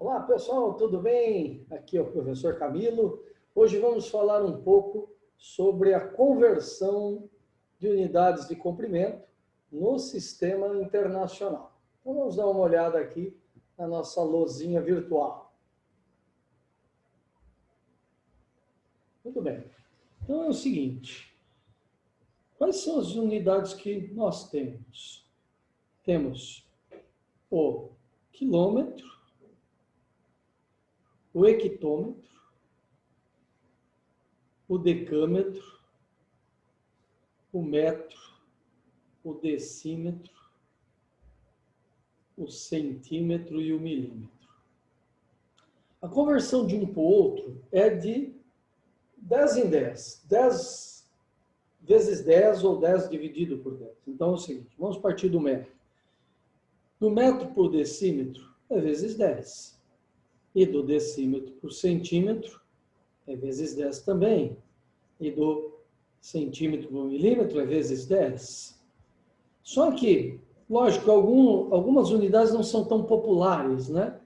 Olá pessoal, tudo bem? Aqui é o professor Camilo. Hoje vamos falar um pouco sobre a conversão de unidades de comprimento no sistema internacional. Então vamos dar uma olhada aqui na nossa lousinha virtual. Muito bem. Então é o seguinte, quais são as unidades que nós temos? Temos o quilômetro, o hectômetro, o decâmetro, o metro, o decímetro, o centímetro e o milímetro. A conversão de um para o outro é de 10 em 10. 10 vezes 10 ou 10 dividido por 10. Então é o seguinte, vamos partir do metro. Do metro por decímetro é vezes 10. E do decímetro por centímetro é vezes 10 também. E do centímetro por milímetro é vezes 10. Só que, lógico, algumas unidades não são tão populares, né?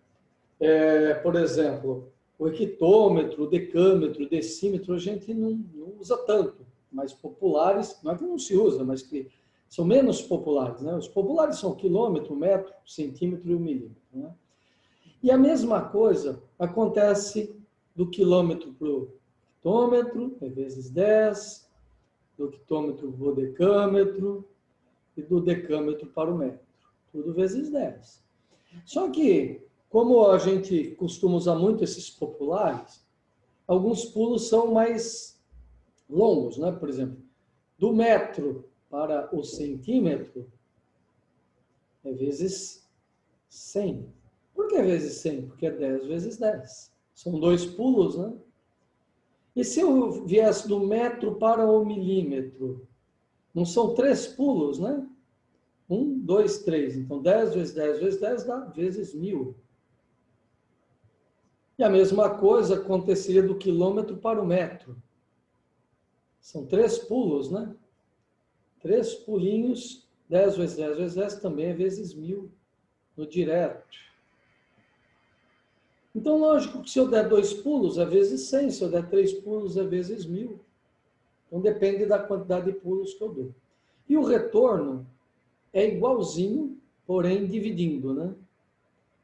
Por exemplo, o hectômetro, o decâmetro, o decímetro, a gente não usa tanto. Mais populares, não é que não se usa, mas que são menos populares, né? Os populares são o quilômetro, o metro, o centímetro e o milímetro, né? E a mesma coisa acontece do quilômetro para o hectômetro, é vezes 10, do hectômetro para o decâmetro e do decâmetro para o metro. Tudo vezes 10. Só que, como a gente costuma usar muito esses populares, alguns pulos são mais longos, né? Por exemplo, do metro para o centímetro é vezes 100. Por que vezes 100? Porque é 10 vezes 10. São 2 pulos, né? E se eu viesse do metro para o milímetro? Não são 3 pulos, né? 1, 2, 3. Então, 10 vezes 10 vezes 10 dá vezes 1000. E a mesma coisa aconteceria do quilômetro para o metro. São 3 pulos, né? 3 pulinhos, 10 vezes 10 vezes 10 também é vezes 1000 no direto. Então, lógico que se eu der 2 pulos é vezes 100, se eu der 3 pulos é vezes 1000. Então, depende da quantidade de pulos que eu dou. E o retorno é igualzinho, porém dividindo, né?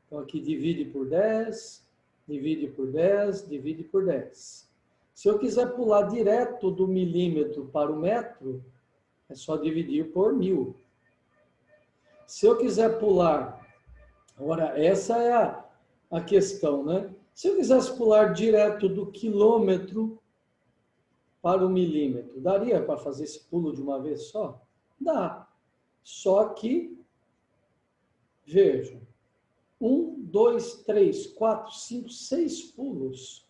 Então, aqui divide por 10, divide por 10, divide por 10. Se eu quiser pular direto do milímetro para o metro, é só dividir por 1000. Se eu quiser pular... Agora, essa é a questão, né? Se eu quisesse pular direto do quilômetro para o milímetro, daria para fazer esse pulo de uma vez só? Dá. Só que, vejam, 1, 2, 3, 4, 5, 6 pulos.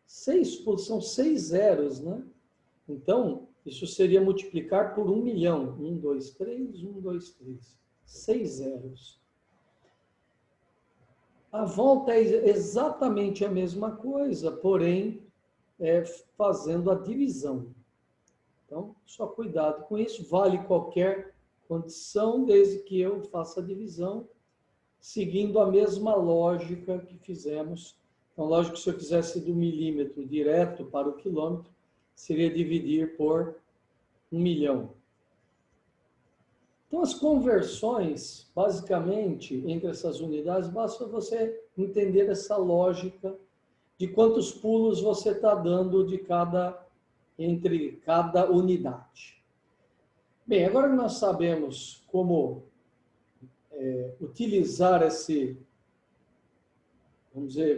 6 pulos, são 6 zeros, né? Então, isso seria multiplicar por 1 milhão. 1, 2, 3, 1, 2, 3. 6 zeros. A volta é exatamente a mesma coisa, porém, fazendo a divisão. Então, só cuidado com isso. Vale qualquer condição, desde que eu faça a divisão, seguindo a mesma lógica que fizemos. Então, lógico que se eu quisesse do milímetro direto para o quilômetro, seria dividir por 1 milhão. Então, as conversões, basicamente, entre essas unidades, basta você entender essa lógica de quantos pulos você está dando entre cada unidade. Bem, agora que nós sabemos como utilizar esse,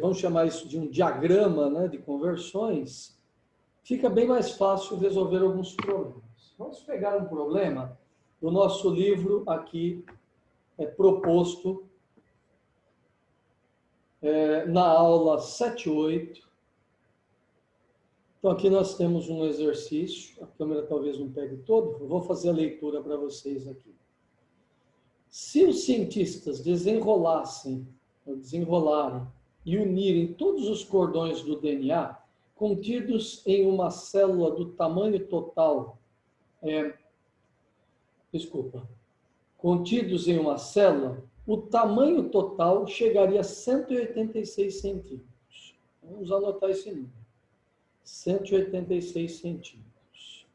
vamos chamar isso de um diagrama, né, de conversões, fica bem mais fácil resolver alguns problemas. Vamos pegar um problema do nosso livro aqui proposto na aula 7.8. Então, aqui nós temos um exercício, a câmera talvez não pegue todo, eu vou fazer a leitura para vocês aqui. Se os cientistas desenrolarem e unirem todos os cordões do DNA contidos em uma célula do tamanho total, contidos em uma célula o tamanho total chegaria a 186 centímetros. Vamos anotar esse número. 186 centímetros.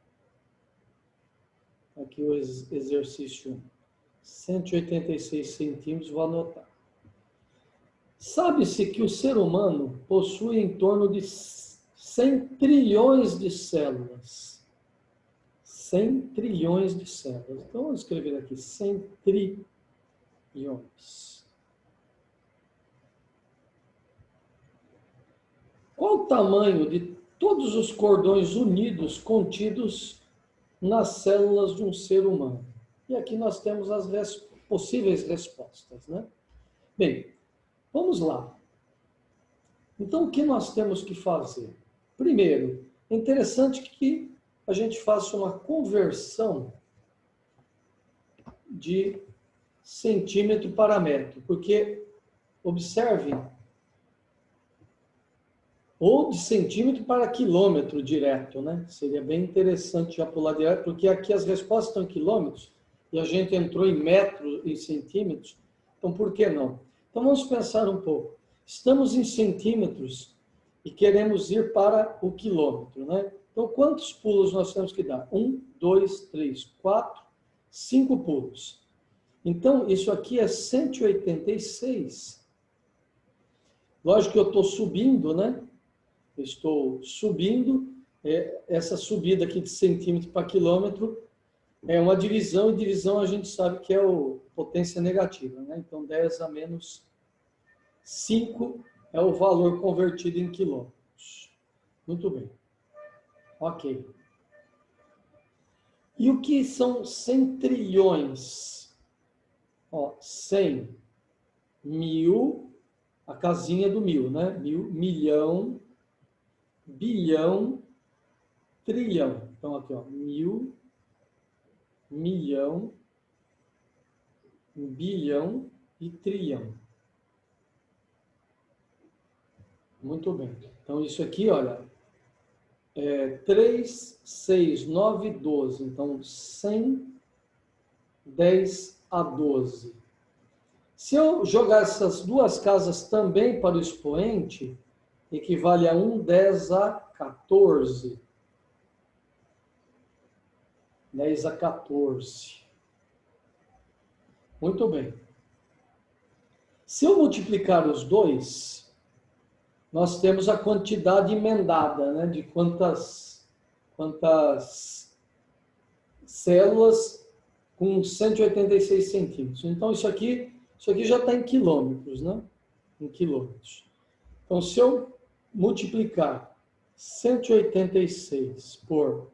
Aqui o exercício 1. 186 centímetros, vou anotar. Sabe-se que o ser humano possui em torno de 100 trilhões de células. 100 trilhões de células. Então, vamos escrever aqui 100 trilhões. Qual o tamanho de todos os cordões unidos contidos nas células de um ser humano? E aqui nós temos as possíveis respostas, né? Bem, vamos lá. Então, o que nós temos que fazer? Primeiro, é interessante que a gente faça uma conversão de centímetro para metro, porque, observe, ou de centímetro para quilômetro direto, né? Seria bem interessante já pular direto, porque aqui as respostas estão em quilômetros, e a gente entrou em metros e centímetros, então por que não? Então vamos pensar um pouco. Estamos em centímetros e queremos ir para o quilômetro, né? Então quantos pulos nós temos que dar? 1, 2, 3, 4, 5 pulos. Então isso aqui é 186. Lógico que eu estou subindo, né? Eu estou subindo, essa subida aqui de centímetro para quilômetro é uma divisão, e divisão a gente sabe que é potência negativa, né? Então, 10 a menos 5 é o valor convertido em quilômetros. Muito bem. Ok. E o que são 100 trilhões? Ó, 100, mil, a casinha do mil, né? Mil, milhão, bilhão, trilhão. Então, aqui, ó, mil, milhão, bilhão e trilhão. Muito bem. Então, isso aqui, olha, 3, 6, 9, 12. Então, 100, 10 a 12. Se eu jogar essas duas casas também para o expoente, equivale a 1, 10 a 14. 10 a 14. Muito bem. Se eu multiplicar os dois, nós temos a quantidade emendada, né? De quantas células com 186 centímetros. Então, isso aqui já está em quilômetros, né? Em quilômetros. Então, se eu multiplicar 186 por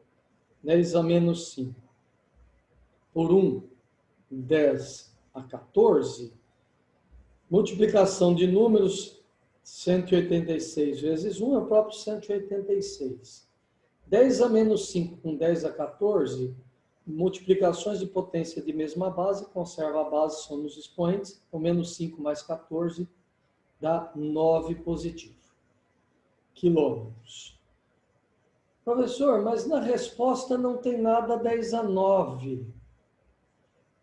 10 a menos 5 por 1, 10 a 14, multiplicação de números, 186 vezes 1 é o próprio 186. 10 a menos 5 com 10 a 14, multiplicações de potência de mesma base, conserva a base, são nos expoentes, o menos 5 mais 14 dá 9 positivo. Quilômetros. Professor, mas na resposta não tem nada 10 a 9.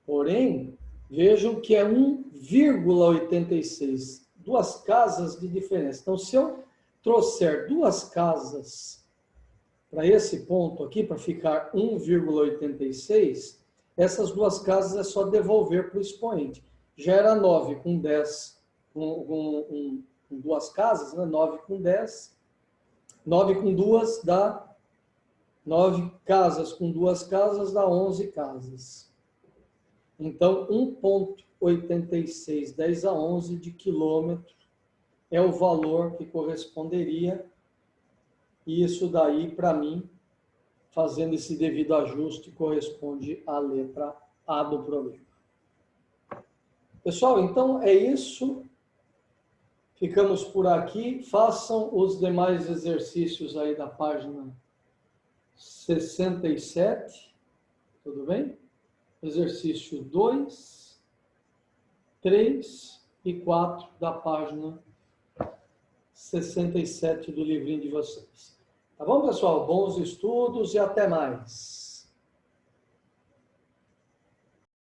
Porém, vejam que é 1,86. Duas casas de diferença. Então, se eu trouxer duas casas para esse ponto aqui, para ficar 1,86, essas duas casas é só devolver para o expoente. Já era 9 com 10, com duas casas, né? 9 com 10. 9 com duas dá 9 casas com duas casas dá 11 casas. Então, 1,86, 10 a 11 de quilômetro é o valor que corresponderia. E isso daí, para mim, fazendo esse devido ajuste, corresponde à letra A do problema. Pessoal, então é isso. Ficamos por aqui. Façam os demais exercícios aí da página 67. Tudo bem? Exercício 2, 3 e 4 da página 67 do livrinho de vocês. Tá bom, pessoal? Bons estudos e até mais.